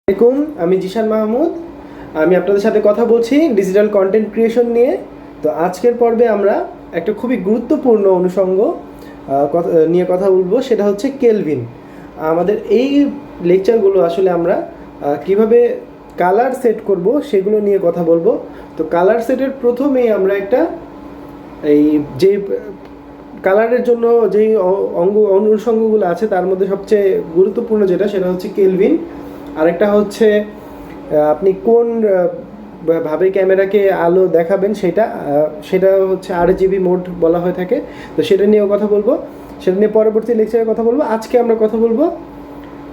আসসালামাইকুম, আমি জিশান মাহমুদ। আমি আপনাদের সাথে কথা বলছি ডিজিটাল কন্টেন্ট ক্রিয়েশন নিয়ে। তো আজকের পর্বে আমরা একটা খুবই গুরুত্বপূর্ণ অনুষঙ্গ নিয়ে কথা বলবো, সেটা হচ্ছে কেলভিন। আমাদের এই লেকচারগুলো আসলে আমরা কিভাবে কালার সেট করব সেগুলো নিয়ে কথা বলবো। তো কালার সেটের প্রথমেই আমরা একটা এই যে কালারের জন্য যেই অনুষঙ্গগুলো আছে তার মধ্যে সবচেয়ে গুরুত্বপূর্ণ যেটা, সেটা হচ্ছে কেলভিন। আরেকটা হচ্ছে আপনি কোন ভাবে ক্যামেরাকে আলো দেখাবেন, সেটা হচ্ছে RGB মোড বলা হয়ে থাকে। তো সেটা নিয়েও কথা বলবো, সেটা নিয়ে পরবর্তী লেকচারে কথা বলবো। আজকে আমরা কথা বলবো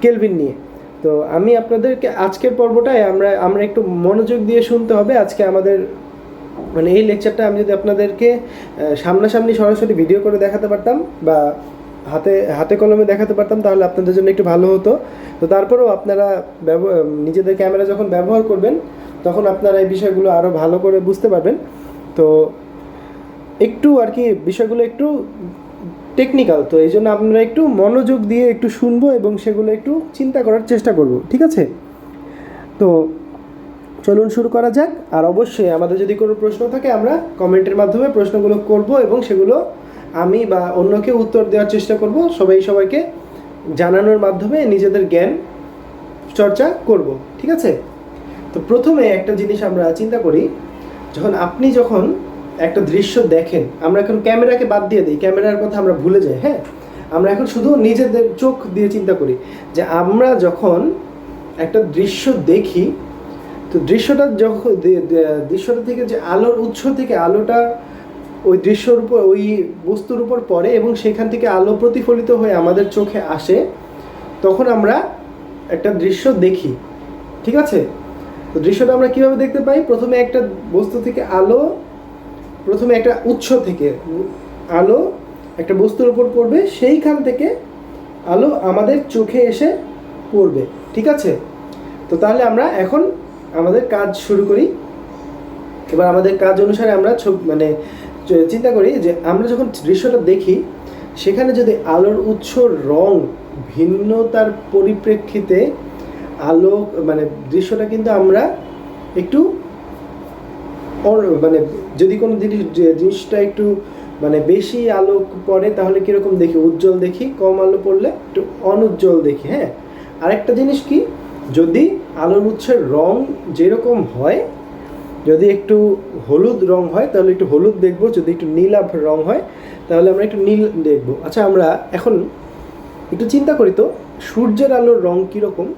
কেলভিন নিয়ে। তো আমি আপনাদেরকে আজকের পর্বটায় আমরা একটু মনোযোগ দিয়ে শুনতে হবে। আজকে আমাদের এই লেকচারটা আমি যদি আপনাদেরকে সামনাসামনি সরাসরি ভিডিও করে দেখাতে পারতাম বা হাতে হাতে কলমে দেখাতে পারতাম, তাহলে আপনাদের জন্য একটু ভালো হতো। তো তারপরেও আপনারা নিজেদের ক্যামেরা যখন ব্যবহার করবেন, তখন আপনারা এই বিষয়গুলো আরও ভালো করে বুঝতে পারবেন। তো একটু আর কি বিষয়গুলো একটু টেকনিক্যাল, তো এই জন্য আপনারা একটু মনোযোগ দিয়ে একটু শুনবো এবং সেগুলো একটু চিন্তা করার চেষ্টা করব, ঠিক আছে? তো চলুন শুরু করা যাক। আর অবশ্যই আমাদের যদি কোনো প্রশ্ন থাকে, আমরা কমেন্টের মাধ্যমে প্রশ্নগুলো করব এবং সেগুলো আমি বা অন্যকে উত্তর দেওয়ার চেষ্টা করব। সবাইকে জানানোর মাধ্যমে নিজেদের জ্ঞান চর্চা করব, ঠিক আছে? তো প্রথমে একটা জিনিস আমরা চিন্তা করি, আপনি যখন একটা দৃশ্য দেখেন, আমরা এখন ক্যামেরাকে বাদ দিয়ে দিই, ক্যামেরার কথা আমরা ভুলে যাই। হ্যাঁ, আমরা এখন শুধু নিজেদের চোখ দিয়ে চিন্তা করি যে আমরা যখন একটা দৃশ্য দেখি, তো দৃশ্যটা থেকে যে আলোর উৎস থেকে আলোটা ওই দৃশ্যর উপর, ওই বস্তুর উপর পড়ে এবং সেখান থেকে আলো প্রতিফলিত হয়ে আমাদের চোখে আসে, তখন আমরা একটা দৃশ্য দেখি, ঠিক আছে? তো দৃশ্যটা আমরা কীভাবে দেখতে পাই? প্রথমে একটা বস্তু থেকে আলো, প্রথমে একটা উৎস থেকে আলো একটা বস্তুর উপর পড়বে, সেইখান থেকে আলো আমাদের চোখে এসে পড়বে, ঠিক আছে? তো তাহলে আমরা এখন আমাদের কাজ শুরু করি। এবার আমাদের কাজ অনুসারে আমরা চিন্তা করি যে আমরা যখন দৃশ্যটা দেখি, সেখানে যদি আলোর উৎস রং ভিন্নতার পরিপ্রেক্ষিতে আলো দৃশ্যটা কিন্তু আমরা একটু যদি কোনো জিনিসটা একটু বেশি আলো পড়ে, তাহলে কীরকম দেখি? উজ্জ্বল দেখি। কম আলো পড়লে একটু অনুজ্জ্বল দেখি। হ্যাঁ, আরেকটা জিনিস কি, যদি আলোর উৎসের রং যেরকম হয়, যদি একটু হলুদ রং হয় তাহলে একটু হলুদ দেখব, যদি একটু নীলাভ রং হয় তাহলে আমরা একটু নীল দেখব। আচ্ছা, আমরা এখন একটু চিন্তা করি তো, সূর্যের আলোর রং কীরকম?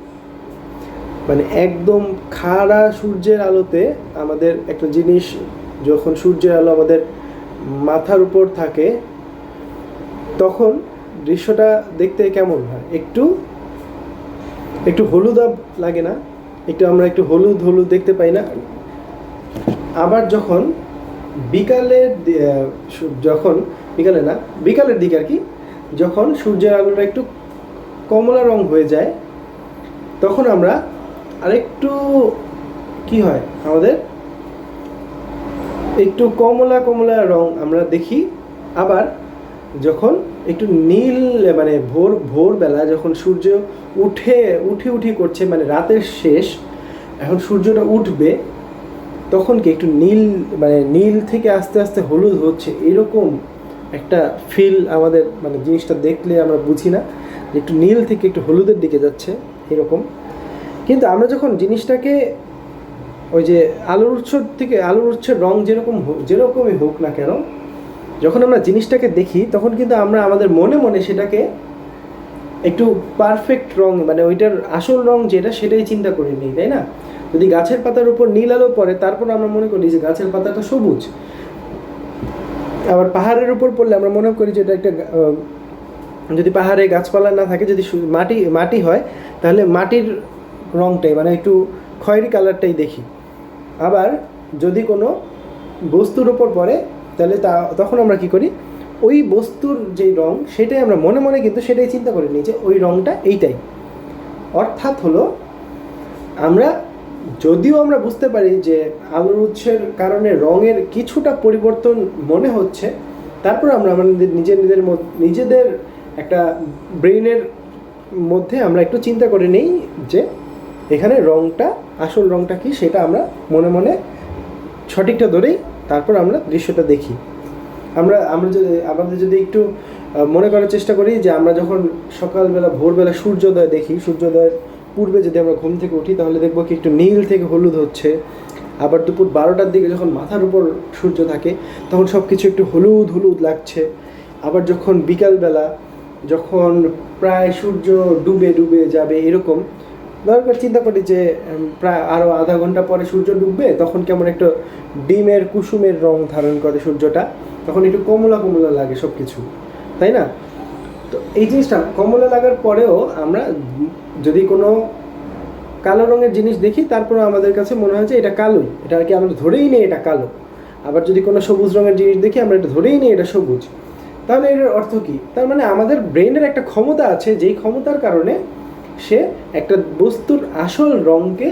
একদম খাড়া সূর্যের আলোতে আমাদের একটা জিনিস, যখন সূর্যের আলো আমাদের মাথার উপর থাকে, তখন দৃশ্যটা দেখতে কেমন হয়? একটু হলুদাভ লাগে না? আমরা একটু হলুদ হলুদ দেখতে পাই না? আবার যখন বিকালের দিকে আর কি, যখন সূর্যের আলোটা একটু কমলা রং হয়ে যায়, তখন আমরা আরেকটু কি হয়, আমাদের একটু কমলা কমলা রং আমরা দেখি। আবার যখন একটু নীল, ভোরবেলা যখন সূর্য উঠি করছে, রাতের শেষ, এখন সূর্যটা উঠবে, তখন কি একটু নীল থেকে আস্তে আস্তে হলুদ হচ্ছে, এরকম একটা ফিল আমাদের জিনিসটা দেখলে আমরা বুঝি না যে একটু নীল থেকে একটু হলুদের দিকে যাচ্ছে এরকম। কিন্তু আমরা যখন জিনিসটাকে ওই যে আলোর উৎসের রং যেরকমই হোক না কেন, যখন আমরা জিনিসটাকে দেখি, তখন কিন্তু আমরা আমাদের মনে মনে সেটাকে একটু পারফেক্ট রং, ওইটার আসল রং যেটা, সেটাই চিন্তা করে নিই, তাই না? যদি গাছের পাতার উপর নীল আলো পড়ে, তারপর আমরা মনে করি যে গাছের পাতাটা সবুজ। আবার পাহাড়ের উপর পড়লে আমরা মনে করি যে এটা একটা, যদি পাহাড়ে গাছপালা না থাকে, যদি মাটি হয়, তাহলে মাটির রংটাই একটু খয়েরি কালারটাই দেখি। আবার যদি কোনো বস্তুর উপর পড়ে, তাহলে তখন আমরা কি করি? ওই বস্তুর যেই রং, সেটাই আমরা মনে মনে কিন্তু সেটাই চিন্তা করে নিই যে ওই রংটা এইটাই। অর্থাৎ হলো, যদিও আমরা বুঝতে পারি যে আলোর উৎসের কারণে রঙের কিছুটা পরিবর্তন মনে হচ্ছে, তারপর আমরা আমাদের নিজেদের একটা ব্রেইনের মধ্যে আমরা একটু চিন্তা করে নেই যে এখানে রংটা, আসল রংটা কি সেটা আমরা মনে মনে সঠিকটা ধরেই তারপর আমরা দৃশ্যটা দেখি। আমাদের যদি একটু মনে করার চেষ্টা করি যে আমরা যখন সকালবেলা ভোরবেলা সূর্যোদয় দেখি, সূর্যোদয়ের পূর্বে যদি আমরা ঘুম থেকে উঠি তাহলে দেখবো কি একটু নীল থেকে হলুদ হচ্ছে। আবার দুপুর 12টার দিকে যখন মাথার উপর সূর্য থাকে তখন সব কিছু একটু হলুদ হলুদ লাগছে। আবার যখন বিকালবেলা যখন প্রায় সূর্য ডুবে ডুবে যাবে এরকম, দরকার চিন্তা করি যে প্রায় আরও আধা ঘন্টা পরে সূর্য ডুববে, তখন কেমন একটা ডিমের কুসুমের রং ধারণ করে সূর্যটা, তখন একটু কমলা কমলা লাগে সব কিছু, তাই না? তো এই জিনিসটা কমলা লাগার পরেও আমরা যদি কোনো কালো রঙের জিনিস দেখি তারপরে আমাদের কাছে মনে হয় যে এটা কালোই, এটা আর কি আমরা ধরেই নিই এটা কালো। আবার যদি কোনো সবুজ রঙের জিনিস দেখি আমরা এটা ধরেই নিই এটা সবুজ। তাহলে এটার অর্থ কী? তার মানে আমাদের ব্রেনের একটা ক্ষমতা আছে, যেই ক্ষমতার কারণে সে একটা বস্তুর আসল রঙকে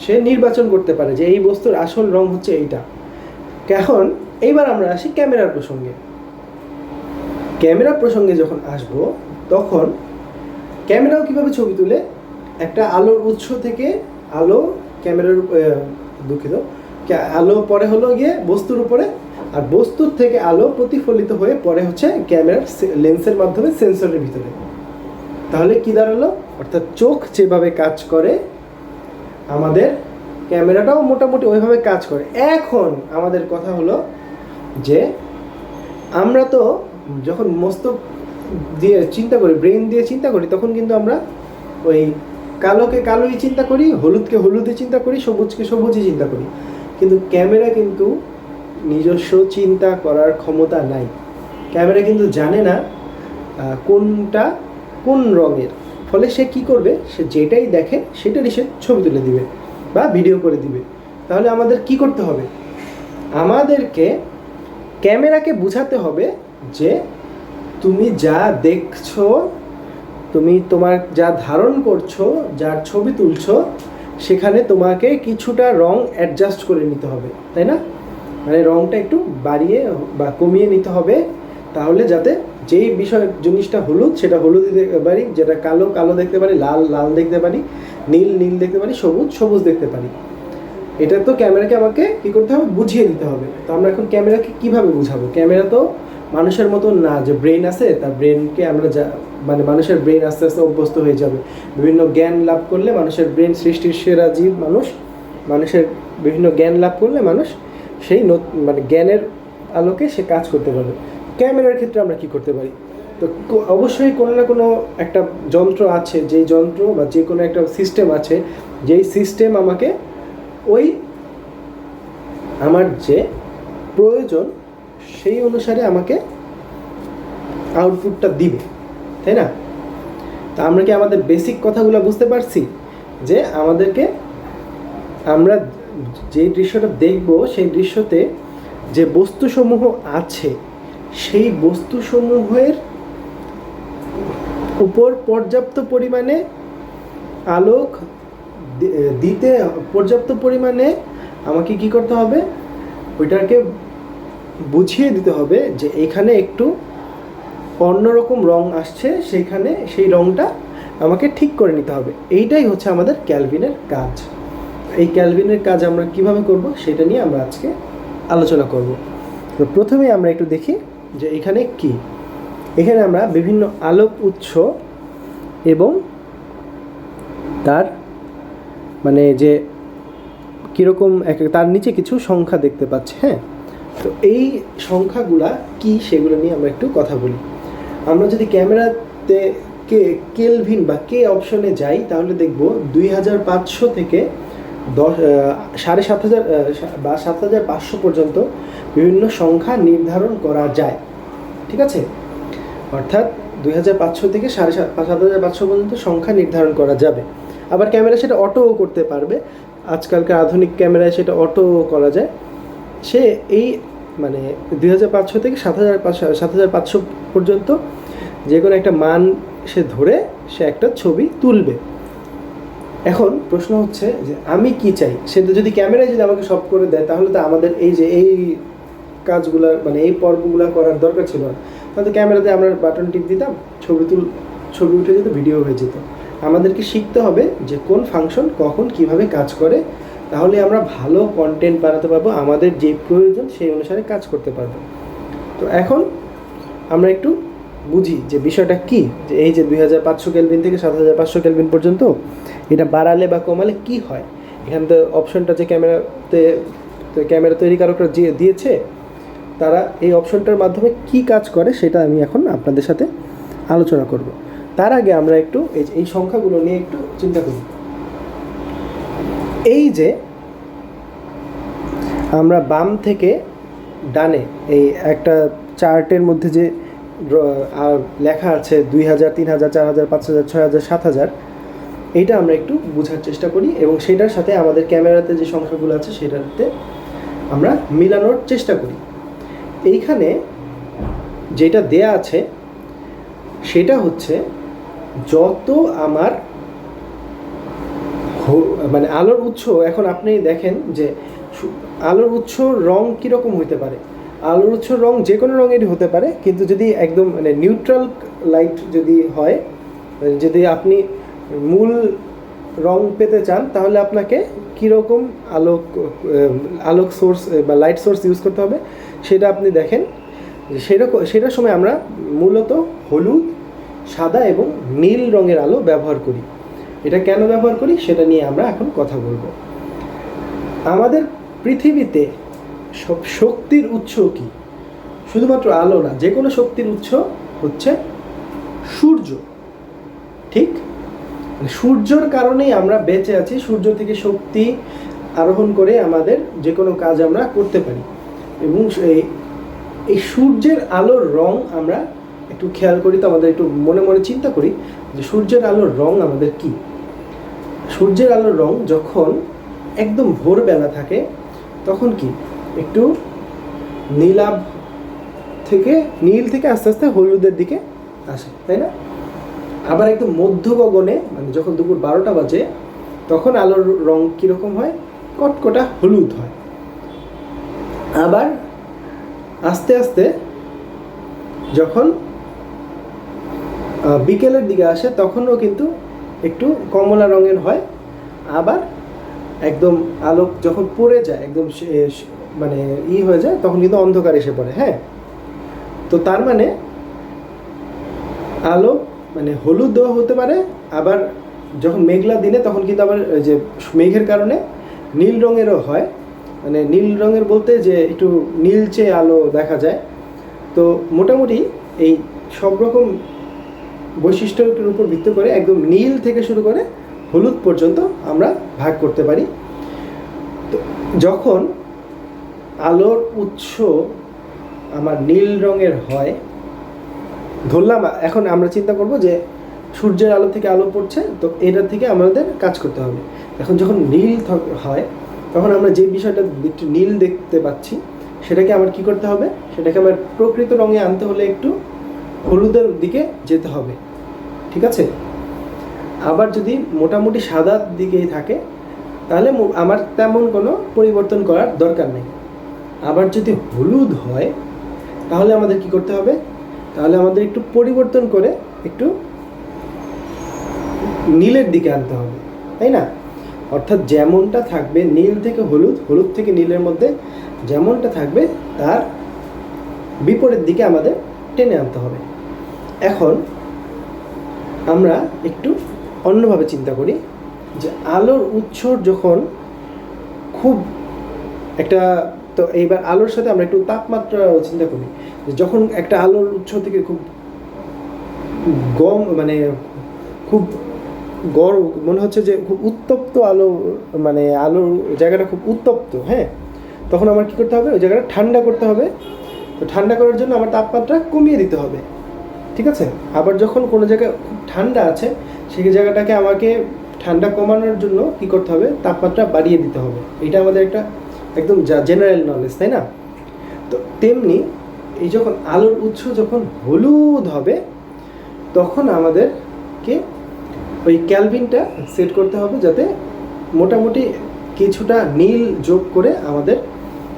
সে নির্বাচন করতে পারে যে এই বস্তুর আসল রং হচ্ছে এইটা। এখন এইবার আমরা আসি ক্যামেরার প্রসঙ্গে। ক্যামেরার প্রসঙ্গে যখন আসব তখন ক্যামেরাও কীভাবে ছবি তুলে, একটা আলোর উৎস থেকে আলো ক্যামেরার দুঃখিত আলো পরে হলো গিয়ে বস্তুর উপরে, আর বস্তুর থেকে আলো প্রতিফলিত হয়ে পরে হচ্ছে ক্যামেরার লেন্সের মাধ্যমে সেন্সরের ভিতরে। তাহলে কি দাঁড়ালো? অর্থাৎ চোখ যেভাবে কাজ করে আমাদের ক্যামেরাটাও মোটামুটি ওইভাবে কাজ করে। এখন আমাদের কথা হলো যে আমরা তো যখন মস্তিষ্ক দিয়ে চিন্তা করি, ব্রেন দিয়ে চিন্তা করি, তখন কিন্তু আমরা ওই কালোকে কালোই চিন্তা করি, হলুদকে হলুদে চিন্তা করি, সবুজকে সবুজই চিন্তা করি। কিন্তু ক্যামেরা কিন্তু নিজস্ব চিন্তা করার ক্ষমতা নাই। ক্যামেরা কিন্তু জানে না কোনটা কোন রঙের, ফলে সে কি করবে, সে যেটাই দেখে সেটারই সে ছবি তুলে দিবে বা ভিডিও করে দিবে। তাহলে আমাদের কি করতে হবে? আমাদেরকে ক্যামেরাকে বোঝাতে হবে যে তুমি যা দেখছো, তুমি তোমার যা ধারণ করছো, যার ছবি তুলছো, সেখানে তোমাকে কিছুটা রং অ্যাডজাস্ট করে নিতে হবে, তাই না? মানে রংটা একটু বাড়িয়ে বা কমিয়ে নিতে হবে, তাহলে যাতে যেই বিষয় জিনিসটা হলুদ সেটা হলুদ দেখতে পারি, যেটা কালো কালো দেখতে পারি, লাল লাল দেখতে পারি, নীল নীল দেখতে পারি, সবুজ সবুজ দেখতে পারি। এটা তো ক্যামেরাকে আমাকে কী করতে হবে? বুঝিয়ে দিতে হবে। তো আমরা এখন ক্যামেরাকে কীভাবে বুঝাবো? ক্যামেরা তো মানুষের মতো না যে ব্রেন আছে, তার ব্রেনকে আমরা যা মানে মানুষের ব্রেন আস্তে আস্তে অভ্যস্ত হয়ে যাবে। বিভিন্ন জ্ঞান লাভ করলে মানুষের ব্রেন, সৃষ্টির সেরা জীব মানুষ, মানুষের বিভিন্ন জ্ঞান লাভ করলে মানুষ সেই মানে জ্ঞানের আলোকে সে কাজ করতে পারবে। ক্যামেরার ক্ষেত্রে আমরা কি করতে পারি? তো অবশ্যই কোনো না কোনো একটা যন্ত্র আছে, যেই যন্ত্র বা যে কোনো একটা সিস্টেম আছে, যেই সিস্টেম আমাকে ওই আমার যে প্রয়োজন সেই অনুসারে আমাকে আউটপুটটা দিবে, তাই না? তা আমরা কি আমাদের বেসিক কথাগুলো বুঝতে পারছি যে আমাদেরকে আমরা যেই দৃশ্যটা দেখব সেই দৃশ্যতে যে বস্তুসমূহ আছে সেই বস্তুসমূহের উপর পর্যাপ্ত পরিমাণে আলোক দিতে, পর্যাপ্ত পরিমাণে আমাকে কি করতে হবে? ওইটাকে বুঝিয়ে দিতে হবে যে এখানে একটু অন্যরকম রং আসছে, সেইখানে সেই রংটা আমাকে ঠিক করে নিতে হবে। এইটাই হচ্ছে আমাদের ক্যালভিনের কাজ। এই ক্যালভিনের কাজ আমরা কিভাবে করব সেটা নিয়ে আমরা আজকে আলোচনা করব। তো প্রথমেই আমরা একটু দেখি যে এখানে কি। এখানে আমরা বিভিন্ন আলোক উৎস এবং তার মানে যে কীরকম তার নিচে কিছু সংখ্যা দেখতে পাচ্ছি। হ্যাঁ, তো এই সংখ্যাগুলা কি সেগুলো নিয়ে আমরা একটু কথা বলি। আমরা যদি ক্যামেরাতে কেলভিন বা কে অপশনে যাই তাহলে দেখব 2500 থেকে 7,500 বা 7,500 পর্যন্ত বিভিন্ন সংখ্যা নির্ধারণ করা যায়। ঠিক আছে, অর্থাৎ 2500 থেকে 7,500 পর্যন্ত সংখ্যা নির্ধারণ করা যাবে। আবার ক্যামেরা সেটা অটোও করতে পারবে, আজকালকার আধুনিক ক্যামেরায় সেটা অটো করা যায়। সে এই মানে 2500 থেকে 7,500 পর্যন্ত যে কোনো একটা মান সে ধরে সে একটা ছবি তুলবে। এখন প্রশ্ন হচ্ছে যে আমি কি চাই? সেটা যদি ক্যামেরায় যদি আমাকে সব করে দেয় তাহলে তো আমাদের এই যে এই কাজগুলো মানে এই পর্বগুলো করার দরকার ছিল না। তাহলে ক্যামেরাতে আমরা বাটন টিপ দিতাম, ছবি উঠে যেত, ভিডিও হয়ে যেত। আমাদেরকে শিখতে হবে যে কোন ফাংশন কখন কিভাবে কাজ করে, তাহলে আমরা ভালো কন্টেন্ট বানাতে পারবো, আমাদের যে প্রয়োজন সেই অনুসারে কাজ করতে পারবো। তো এখন আমরা একটু বুঝি যে বিষয়টা কি, যে এই যে 2500 কেলভিন থেকে 7500 কেলভিন পর্যন্ত এটা বাড়ালে বা কমালে কি হয়। এখানে তো অপশনটা যে ক্যামেরা তৈরিকারকরা যে দিয়েছে, তারা এই অপশনটার মাধ্যমে কি কাজ করে সেটা আমি এখন আপনাদের সাথে আলোচনা করব। তার আগে আমরা একটু এই সংখ্যাগুলো নিয়ে একটু চিন্তা করি। এই যে আমরা বাম থেকে ডানে এই একটা চার্টের মধ্যে যে লেখা আছে 2000, 3000, 4000, 5000, 6000, 7000, এইটা আমরা একটু বোঝার চেষ্টা করি এবং সেটার সাথে আমাদের ক্যামেরাতে যে সংখ্যাগুলো আছে সেটাতে আমরা মিলানোর চেষ্টা করি। এইখানে যেটা দেয়া আছে সেটা হচ্ছে যত আমার মানে আলোর উৎস, এখন আপনি দেখেন যে আলোর উৎস রং কীরকম হতে পারে। আলোর উৎস রং যে কোনো রঙেরই হতে পারে, কিন্তু যদি একদম মানে নিউট্রাল লাইট যদি হয়, যদি আপনি মূল রং পেতে চান তাহলে আপনাকে কীরকম আলোক সোর্স বা লাইট সোর্স ইউজ করতে হবে সেটা আপনি দেখেন। সেটার সময় আমরা মূলত হলুদ, সাদা এবং নীল রঙের আলো ব্যবহার করি। এটা কেন ব্যবহার করি সেটা নিয়ে আমরা এখন কথা বলবো। আমাদের পৃথিবীতে সব শক্তির উৎস কি? শুধুমাত্র আলো না, যে কোনো শক্তির উৎস হচ্ছে সূর্য। ঠিক, সূর্যর কারণেই আমরা বেঁচে আছি। সূর্য থেকে শক্তি আরোহণ করে আমাদের যে কোনো কাজ আমরা করতে পারি। এবং এই সূর্যের আলোর রং আমরা একটু খেয়াল করি, তো আমাদের একটু মনে মনে চিন্তা করি যে সূর্যের আলোর রং আমাদের কি। সূর্যের আলোর রং যখন একদম ভোরবেলা থাকে তখন কি একটু নীলাভ থেকে নীল থেকে আস্তে আস্তে হলুদের দিকে আসে, তাই না? আবার একদম মধ্য গগনে মানে যখন দুপুর 12টা বাজে তখন আলোর রং কীরকম হয়? কটকটা হলুদ হয়। আবার আস্তে আস্তে যখন বিকেলের দিকে আসে তখনও কিন্তু একটু কমলা রঙের হয়। আবার একদম আলোক যখন পড়ে যায়, একদম মানে হয়ে যায়, তখন কিন্তু অন্ধকার এসে পড়ে। হ্যাঁ, তো তার মানে আলো মানে হলুদও হতে পারে, আবার যখন মেঘলা দিনে তখন কিন্তু আবার যে মেঘের কারণে নীল রঙেরও হয়। মানে নীল রঙের বলতে যে একটু নীলচে আলো দেখা যায়। তো মোটামুটি এই সব রকম বৈশিষ্ট্যের উপর ভিত্তি করে একদম নীল থেকে শুরু করে হলুদ পর্যন্ত আমরা ভাগ করতে পারি। তো যখন আলোর উৎস আমার নীল রঙের হয়, ধরলাম এখন আমরা চিন্তা করব যে সূর্যের আলো থেকে আলো পড়ছে, তো এটার থেকে আমাদের কাজ করতে হবে। এখন যখন নীল হয় তখন আমরা যে বিষয়টা একটু নীল দেখতে পাচ্ছি সেটাকে আমার কি করতে হবে? সেটাকে আমার প্রকৃত রঙে আনতে হলে একটু হলুদের দিকে যেতে হবে, ঠিক আছে? আবার যদি মোটামুটি সাদার দিকেই থাকে তাহলে আমার তেমন কোনো পরিবর্তন করার দরকার নেই। আবার যদি হলুদ হয় তাহলে আমাদের কি করতে হবে? তাহলে আমাদের একটু পরিবর্তন করে একটু নীলের দিকে আনতে হবে, তাই না? অর্থাৎ যেমনটা থাকবে নীল থেকে হলুদ, হলুদ থেকে নীলের মধ্যে যেমনটা থাকবে তার বিপরীত দিকে আমাদের টেনে আনতে হবে। এখন আমরা একটু অন্যভাবে চিন্তা করি যে আলোর উৎস যখন খুব একটা, তো এইবার আলোর সাথে আমরা একটু তাপমাত্রা চিন্তা করি। যখন একটা আলোর উৎস থেকে খুব মানে খুব গরম মনে হচ্ছে যে খুব উত্তপ্ত আলো, মানে আলোর জায়গাটা খুব উত্তপ্ত, হ্যাঁ, তখন আমার কী করতে হবে? ওই জায়গাটা ঠান্ডা করতে হবে। তো ঠান্ডা করার জন্য আমার তাপমাত্রা কমিয়ে দিতে হবে, ঠিক আছে? আবার যখন কোনো জায়গায় খুব ঠান্ডা আছে সেই জায়গাটাকে আমাকে ঠান্ডা কমানোর জন্য কী করতে হবে? তাপমাত্রা বাড়িয়ে দিতে হবে। এটা আমাদের একটা একদম জেনারেল নলেজ, তাই না? তো তেমনি এই যখন আলোর উৎস যখন হলুদ হবে তখন আমাদেরকে ওই ক্যালভিনটা সেট করতে হবে যাতে মোটামুটি কিছুটা নীল যোগ করে আমাদের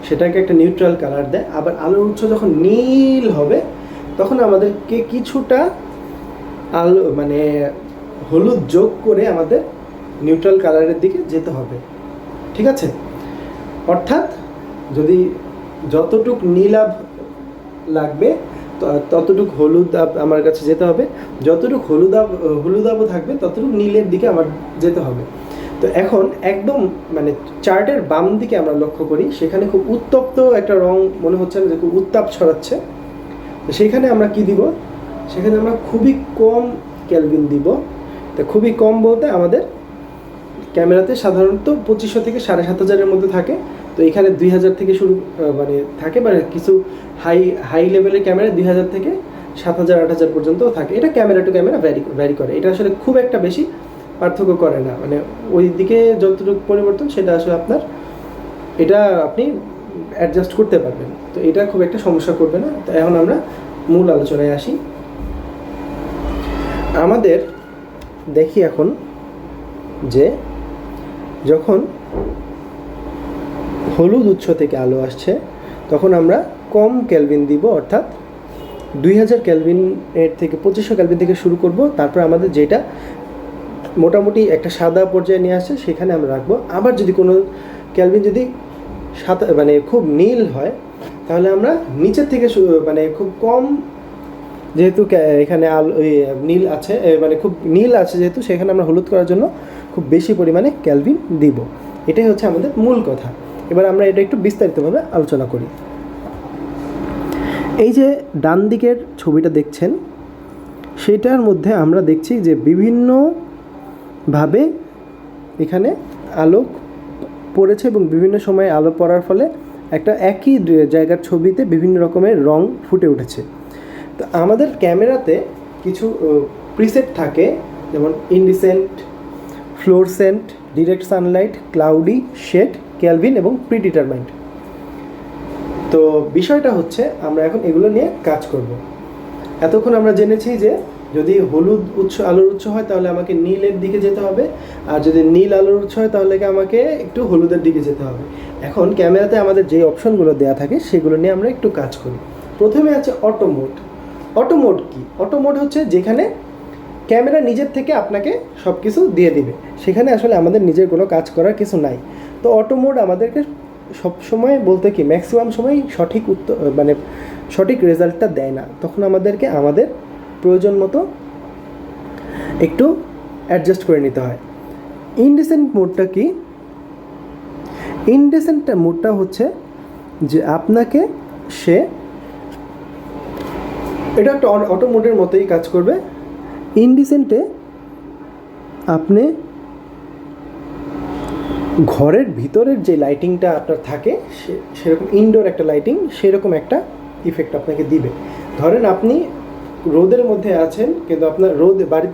সেটাকে একটা নিউট্রাল কালার দেয়। আবার আলোর উৎস যখন নীল হবে তখন আমাদেরকে কিছুটা আলো মানে হলুদ যোগ করে আমাদের নিউট্রাল কালারের দিকে যেতে হবে, ঠিক আছে? অর্থাৎ যদি যতটুক নীলাভ লাগবে ততটুক হলুদাভ আমার কাছে যেতে হবে, যতটুক হলুদাভও থাকবে ততটুক নীলের দিকে আমার যেতে হবে। তো এখন একদম মানে চার্টের বাম দিকে আমরা লক্ষ্য করি, সেখানে খুব উত্তপ্ত একটা রং মনে হচ্ছে যে খুব উত্তাপ ছড়াচ্ছে। তো সেখানে আমরা কি দিব? সেখানে আমরা খুবই কম কেলভিন দিব। তো খুবই কম বলতে আমাদের ক্যামেরাতে সাধারণত 2500 থেকে 7500-এর মধ্যে থাকে। তো এখানে 2000 থেকে শুরু মানে থাকে, মানে কিছু হাই লেভেলের ক্যামেরা 2000 থেকে 7000 8000 পর্যন্তও থাকে। এটা ক্যামেরা টু ক্যামেরা ভ্যারি করে, এটা আসলে খুব একটা বেশি পার্থক্য করে না, মানে ওই দিকে যতটুকু পরিবর্তন সেটা আসলে আপনার এটা আপনি অ্যাডজাস্ট করতে পারবেন। তো এটা খুব একটা সমস্যা করবে না। তো এখন আমরা মূল আলোচনায় আসি। আমাদের দেখি এখন যে যখন হলুদ উৎস থেকে আলো আসছে তখন আমরা কম কেলভিন দিব, অর্থাৎ 2000 কেলভিনের থেকে 2500 কেলভিন থেকে শুরু করব। তারপর আমাদের যেটা মোটামুটি একটা সাদা পর্যায়ে নিয়ে আসছে সেখানে আমরা রাখবো। আবার যদি কোনো কেলভিন যদি সাদা মানে খুব নীল হয় তাহলে আমরা নিচের থেকে মানে খুব কম, যেহেতু এখানে নীল আছে মানে খুব নীল আছে যেহেতু, সেখানে আমরা হলুদ করার জন্য খুব বেশি পরিমাণে কেলভিন দিব। এটাই হচ্ছে আমাদের মূল কথা। এবার আমরা এটা একটু বিস্তারিতভাবে আলোচনা করি। এই যে ডান দিকের ছবিটা দেখছেন, সেটার মধ্যে আমরা দেখছি যে বিভিন্নভাবে এখানে আলো পড়েছে এবং বিভিন্ন সময়ে আলো পড়ার ফলে একটা একই জায়গার ছবিতে বিভিন্ন রকমের রং ফুটে উঠেছে। তো আমাদের ক্যামেরাতে কিছু প্রিসেট থাকে, যেমন incandescent, fluorescent, direct sunlight, cloudy, shade, kelvin এবং প্রিডিটারমাইন্ড। তো বিষয়টা হচ্ছে আমরা এখন এগুলো নিয়ে কাজ করব। এতক্ষণ আমরা জেনেছি যে যদি হলুদ আলোর উৎস হয় তাহলে আমাকে নীলের দিকে যেতে হবে, আর যদি নীল আলোর উৎস হয় তাহলে আমাকে একটু হলুদের দিকে যেতে হবে। এখন ক্যামেরাতে আমাদের যে অপশনগুলো দেওয়া থাকে সেগুলো নিয়ে আমরা একটু কাজ করি। প্রথমে আছে অটো মোড। অটো মোড কি? অটো মোড হচ্ছে যেখানে ক্যামেরা নিজের থেকে আপনাকে সব কিছু দিয়ে দিবে, সেখানে আসলে আমাদের নিজের কোনো কাজ করার কিছু নাই। তো অটো মোড আমাদেরকে সবসময় বলতে কি ম্যাক্সিমাম সময় সঠিক মানে সঠিক রেজাল্টটা দেয় না, তখন আমাদেরকে আমাদের প্রয়োজন মতো একটু অ্যাডজাস্ট করে নিতে হয়। ইনডেসেন্ট মোডটা কি? ইনডেসেন্ট মোডটা হচ্ছে যে আপনাকে এটা একটা অটো মোডের মতোই কাজ করবে। ইনডিসেন্টে আপনি ঘরের ভিতরের যে লাইটিংটা আপনার থাকে সেরকম ইনডোর একটা লাইটিং, সেরকম একটা ইফেক্ট আপনাকে দিবে। ধরেন আপনি রোদের মধ্যে আছেন কিন্তু আপনার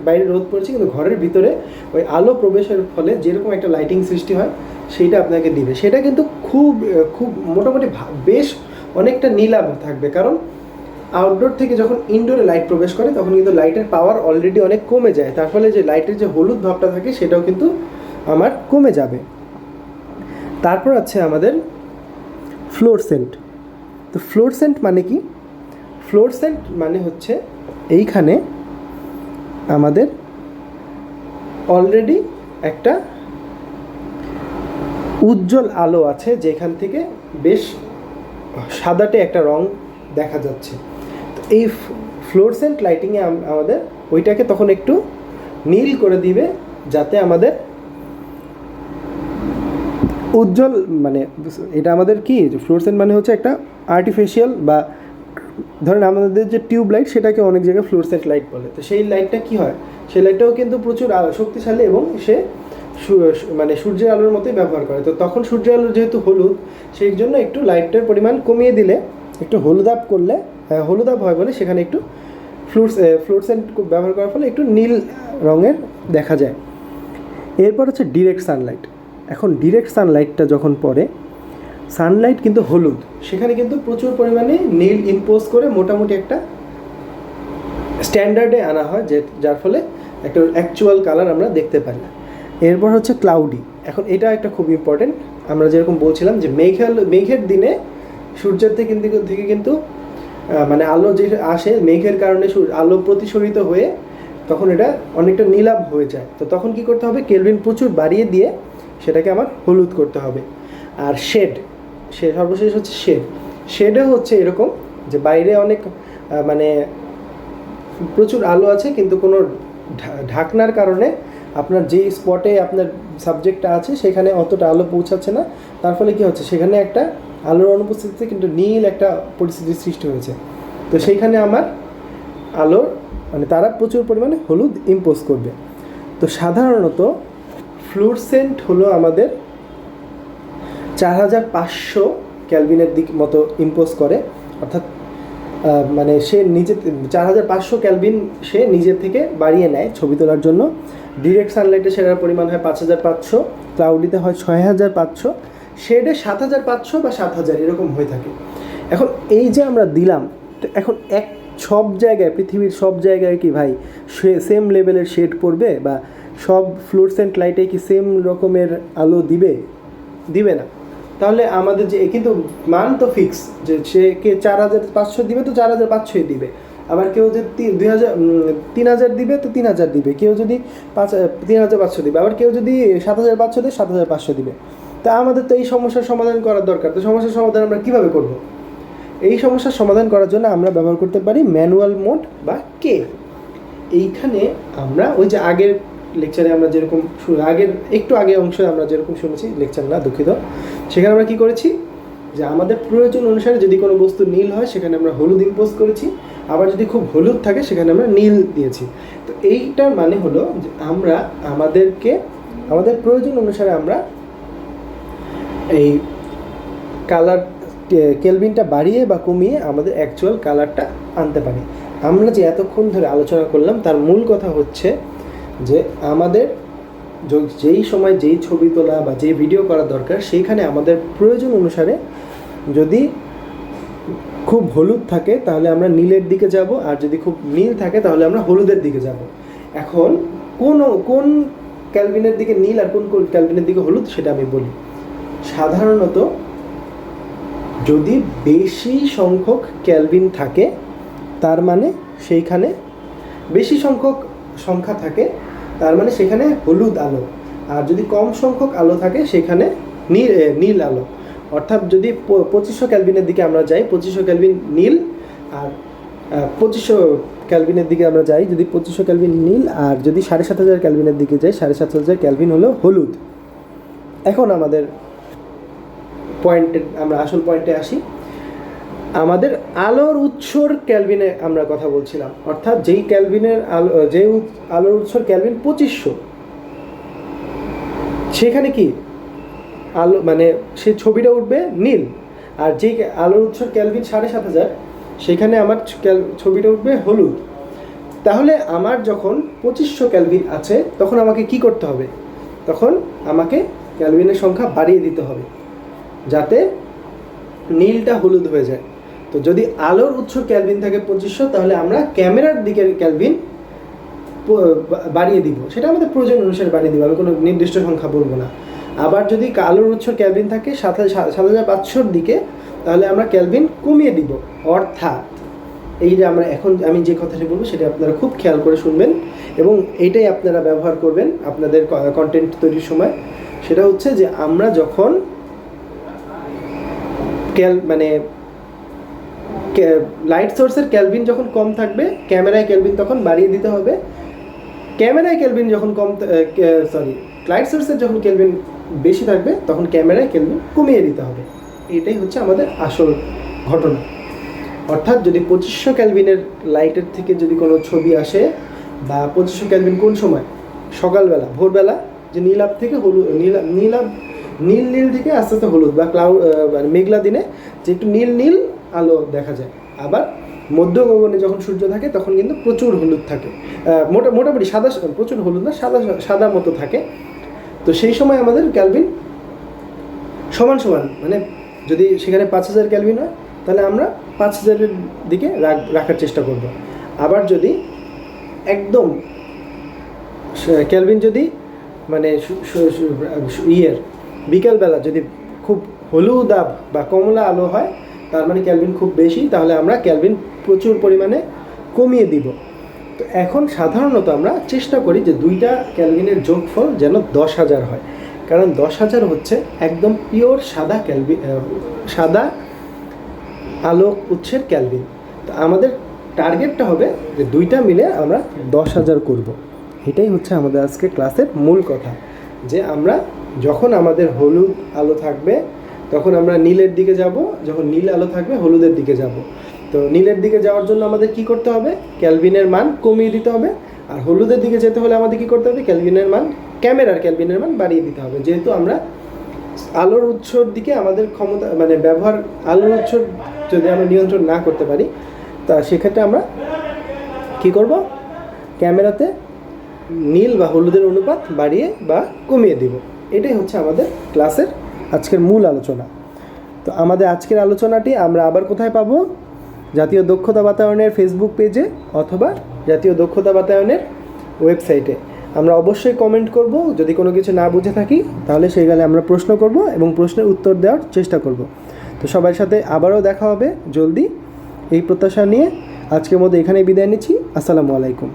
বাইরে রোদ পড়ছে, কিন্তু ঘরের ভিতরে ওই আলো প্রবেশের ফলে যেরকম একটা লাইটিং সৃষ্টি হয় সেইটা আপনাকে দিবে। সেটা কিন্তু খুব মোটামুটি বেশ অনেকটা নীলাভ থাকবে, কারণ আউটডোর থেকে যখন ইনডোরে লাইট প্রবেশ করে তখন কিন্তু লাইটের পাওয়ার অলরেডি অনেক কমে যায়, তার ফলে যে লাইটের যে হলুদ ভাবটা থাকে সেটাও কিন্তু আমার কমে যাবে। তারপর আছে আমাদের ফ্লোরসেন্ট। তো ফ্লোরসেন্ট মানে কি? ফ্লোরসেন্ট মানে হচ্ছে এইখানে আমাদের অলরেডি একটা উজ্জ্বল আলো আছে যেখান থেকে বেশ সাদাটে একটা রং দেখা যাচ্ছে। তো এই ফ্লোরসেন্ট লাইটিংয়ে আমাদের ওইটাকে তখন একটু নীল করে দিবে, যাতে আমাদের উজ্জ্বল মানে এটা আমাদের কি ফ্লোরসেন্ট মানে হচ্ছে একটা আর্টিফিশিয়াল, বা ধরেন আমাদের যে টিউব লাইট সেটাকে অনেক জায়গায় ফ্লোরসেন্ট লাইট বলে। তো সেই লাইটটা কি হয়, সেই লাইটটাও কিন্তু প্রচুর শক্তিশালী এবং সে মানে সূর্যের আলোর মতোই ব্যবহার করে। তো তখন সূর্যের আলো যেহেতু হলুদ, সেই জন্য একটু লাইটের পরিমাণ কমিয়ে দিলে, একটু হলুদাভ করলে হলুদাভ হয় বলে সেখানে একটু ফ্লোরসেন্ট ব্যবহার করার ফলে একটু নীল রঙের দেখা যায়। এরপর হচ্ছে ডিরেক্ট সানলাইট। এখন ডিরেক্ট সানলাইটটা যখন পড়ে, সানলাইট কিন্তু হলুদ, সেখানে কিন্তু প্রচুর পরিমাণে নীল ইম্পোজ করে মোটামুটি একটা স্ট্যান্ডার্ডে আনা হয়, যার ফলে একটা অ্যাকচুয়াল কালার আমরা দেখতে পাই। এরপর হচ্ছে ক্লাউডি। এখন এটা একটা খুব ইম্পর্টেন্ট। আমরা যেরকম বলছিলাম যে মেঘের দিনে সূর্যের থেকে কিন্তু মানে আলো যে আসে মেঘের কারণে আলো প্রতিসরিত হয়ে তখন এটা অনেকটা নীলাভ হয়ে যায়। তো তখন কি করতে হবে, কেলভিন প্রচুর বাড়িয়ে দিয়ে সেটাকে আমার হলুদ করতে হবে। আর সর্বশেষ হচ্ছে শেডও হচ্ছে এরকম যে বাইরে অনেক মানে প্রচুর আলো আছে, কিন্তু কোনো ঢাকনার কারণে আপনার যেই স্পটে আপনার সাবজেক্টটা আছে সেখানে অতটা আলো পৌঁছাচ্ছে না। তার ফলে কী হচ্ছে, সেখানে একটা আলোর অনুপস্থিতিতে কিন্তু নীল একটা পরিস্থিতির সৃষ্টি হয়েছে। তো সেইখানে আমার আলোর মানে তারা প্রচুর পরিমাণে হলুদ ইম্পোজ করবে। তো সাধারণত ফ্লুরসেন্ট হলো আমাদের 4500 ক্যালভিনের দিক মতো ইম্পোজ করে, অর্থাৎ মানে সে নিজে 4500 ক্যালভিন সে নিজের থেকে বাড়িয়ে নেয় ছবি তোলার জন্য। ডিরেক্ট সানলাইটে সেটার পরিমাণ হয় 5500, ক্লাউডিতে হয় 6500, শেডে 7500 বা 7000 এরকম হয়ে থাকে। এখন এই যে আমরা দিলাম, তো এখন সব জায়গায়, পৃথিবীর সব জায়গায় কি ভাই সেম লেভেলের শেড পড়বে, বা সব ফ্লুরসেন্ট লাইটে কি সেম রকমের আলো দিবে না। তাহলে আমাদের যে কিন্তু মান তো ফিক্স, যে সে কে 4500 দিবে তো 4500 দিবে, আবার কেউ যদি 3000 দিবে তো 3000 দিবে, কেউ যদি 3500 দিবে, আবার কেউ যদি 7500 দেয় 7500 দিবে। তা আমাদের তো এই সমস্যার সমাধান করার দরকার। তো সমস্যার সমাধান আমরা কীভাবে করব? এই সমস্যার সমাধান করার জন্য আমরা ব্যবহার করতে পারি ম্যানুয়াল মোড বা কে। এইখানে আমরা ওই যে আগের লেকচারে আমরা যেরকম একটু আগে অংশে আমরা যেরকম শুনেছি, লেকচার না দুঃখিত, সেখানে আমরা কি করেছি, যে আমাদের প্রয়োজন অনুসারে যদি কোনো বস্তু নীল হয় সেখানে আমরা হলুদ ইম্পোজ করেছি, আবার যদি খুব হলুদ থাকে সেখানে আমরা নীল দিয়েছি। তো এইটার মানে হলো যে আমরা আমাদের প্রয়োজন অনুসারে আমরা এই কালার কেলভিনটা বাড়িয়ে বা কমিয়ে আমাদের অ্যাকচুয়াল কালারটা আনতে পারি। আমরা যে এতক্ষণ ধরে আলোচনা করলাম তার মূল কথা হচ্ছে যে আমাদের যেই সময় যেই ছবি তোলা বা যেই ভিডিও করা দরকার, সেইখানে আমাদের প্রয়োজন অনুসারে যদি খুব হলুদ থাকে তাহলে আমরা নীলের দিকে যাব, আর যদি খুব নীল থাকে তাহলে আমরা হলুদের দিকে যাব। এখন কোন ক্যালভিনের দিকে নীল আর কোন ক্যালভিনের দিকে হলুদ সেটা আমি বলি। সাধারণত যদি বেশি সংখ্যক ক্যালভিন থাকে তার মানে সেইখানে বেশি সংখ্যা থাকে তার মানে সেখানে হলুদ আলো, আর যদি কম সংখ্যক আলো থাকে সেখানে নীল আলো। অর্থাৎ যদি 2500 ক্যালভিনের দিকে আমরা যাই 2500 ক্যালভিন নীল, আর 2500 ক্যালভিনের দিকে আমরা যাই যদি 2500 ক্যালভিন নীল, আর যদি 7500 ক্যালভিনের দিকে যাই 7500 ক্যালভিন হলো হলুদ। এখন আমাদের আমরা আসল পয়েন্টে আসি। আমাদের আলোর উৎসর ক্যালভিনে আমরা কথা বলছিলাম, অর্থাৎ যেই ক্যালভিনের আলোর উৎসর ক্যালভিন 2500, সেখানে কি আলো মানে সে ছবিটা উঠবে নীল, আর যেই আলোর উৎসর ক্যালভিন 7500 সেখানে আমার ছবিটা উঠবে হলুদ। তাহলে আমার যখন 2500 ক্যালভিন আছে তখন আমাকে কি করতে হবে? তখন আমাকে ক্যালভিনের সংখ্যা বাড়িয়ে দিতে হবে যাতে নীলটা হলুদ হয়ে যায়। তো যদি আলোর উৎস ক্যালভিন থাকে 2500, তাহলে আমরা ক্যামেরার দিকের ক্যালভিন বাড়িয়ে দিব, সেটা আমাদের প্রয়োজন অনুসারে বাড়িয়ে দিব, আমি কোনো নির্দিষ্ট সংখ্যা বলবো না। আবার যদি আলোর উৎস ক্যালভিন থাকে 7500 দিকে, তাহলে আমরা ক্যালভিন কমিয়ে দিব। অর্থাৎ এই যে আমি যে কথাটি বলবো সেটা আপনারা খুব খেয়াল করে শুনবেন এবং এইটাই আপনারা ব্যবহার করবেন আপনাদের কন্টেন্ট তৈরির সময়। সেটা হচ্ছে যে আমরা যখন লাইট সোর্সের ক্যালভিন যখন কম থাকবে ক্যামেরায় ক্যালভিন তখন বাড়িয়ে দিতে হবে, ক্যামেরায় ক্যালভিন যখন লাইট সোর্সের যখন ক্যালভিন বেশি থাকবে তখন ক্যামেরায় ক্যালভিন কমিয়ে দিতে হবে। এটাই হচ্ছে আমাদের আসল ঘটনা। অর্থাৎ যদি 2500 ক্যালভিনের লাইটের থেকে যদি কোনো ছবি আসে, বা 2500 ক্যালভিন কোন সময়, সকালবেলা ভোরবেলা, যে নীলাভ থেকে হলুদ, নীল থেকে আস্তে আস্তে হলুদ, বা মানে মেঘলা দিনে যে একটু নীল আলো দেখা যায়। আবার মধ্য গগনে যখন সূর্য থাকে তখন কিন্তু প্রচুর হলুদ থাকে, মোটামুটি সাদা, প্রচুর হলুদ না, সাদা মতো থাকে। তো সেই সময় আমাদের ক্যালভিন সমান মানে যদি সেখানে 5000 ক্যালভিন হয় তাহলে আমরা 5000-এর দিকে রাখার চেষ্টা করব। আবার যদি একদম ক্যালভিন যদি মানে বিকেলবেলা যদি খুব হলুদ বা কমলা আলো হয় তার মানে ক্যালভিন খুব বেশি, তাহলে আমরা ক্যালভিন প্রচুর পরিমাণে কমিয়ে দিব। তো এখন সাধারণত আমরা চেষ্টা করি যে দুইটা ক্যালভিনের যোগফল যেন 10,000 হয়, কারণ 10,000 হচ্ছে একদম পিওর সাদা সাদা আলোক উৎসের ক্যালভিন। তো আমাদের টার্গেটটা হবে যে দুইটা মিলে আমরা 10,000 করব। এটাই হচ্ছে আমাদের আজকে ক্লাসের মূল কথা, যে আমরা যখন আমাদের হলুদ আলো থাকবে তখন আমরা নীলের দিকে যাব, যখন নীল আলো থাকবে হলুদের দিকে যাব। তো নীলের দিকে যাওয়ার জন্য আমাদের কি করতে হবে? ক্যালভিনের মান কমিয়ে দিতে হবে। আর হলুদের দিকে যেতে হলে আমাদের কি করতে হবে? ক্যালভিনের মান, ক্যামেরার ক্যালভিনের মান বাড়িয়ে দিতে হবে। যেহেতু আমরা আলোর উৎসর দিকে আমাদের ক্ষমতা মানে ব্যবহার, আলোর উৎসর যদি আমরা নিয়ন্ত্রণ না করতে পারি, তা সেক্ষেত্রে আমরা কি করব? ক্যামেরাতে নীল বা হলুদের অনুপাত বাড়িয়ে বা কমিয়ে দিব। এটাই হচ্ছে আমাদের ক্লাসের আজকের মূল আলোচনা। তো আমাদের আজকের আলোচনাটি আমরা আবার কোথায় পাবো? জাতীয় দক্ষতা বাতায়নের ফেসবুক পেজে অথবা জাতীয় দক্ষতা বাতায়নের ওয়েবসাইটে। আমরা অবশ্যই কমেন্ট করব, যদি কোনো কিছু না বুঝে থাকি তাহলে সেই গেলে আমরা প্রশ্ন করব এবং প্রশ্নের উত্তর দেওয়ার চেষ্টা করব। তো সবার সাথে আবারও দেখা হবে জলদি, এই প্রত্যাশা নিয়ে আজকের মতো এখানেই বিদায় নিচ্ছি। আসসালামু আলাইকুম।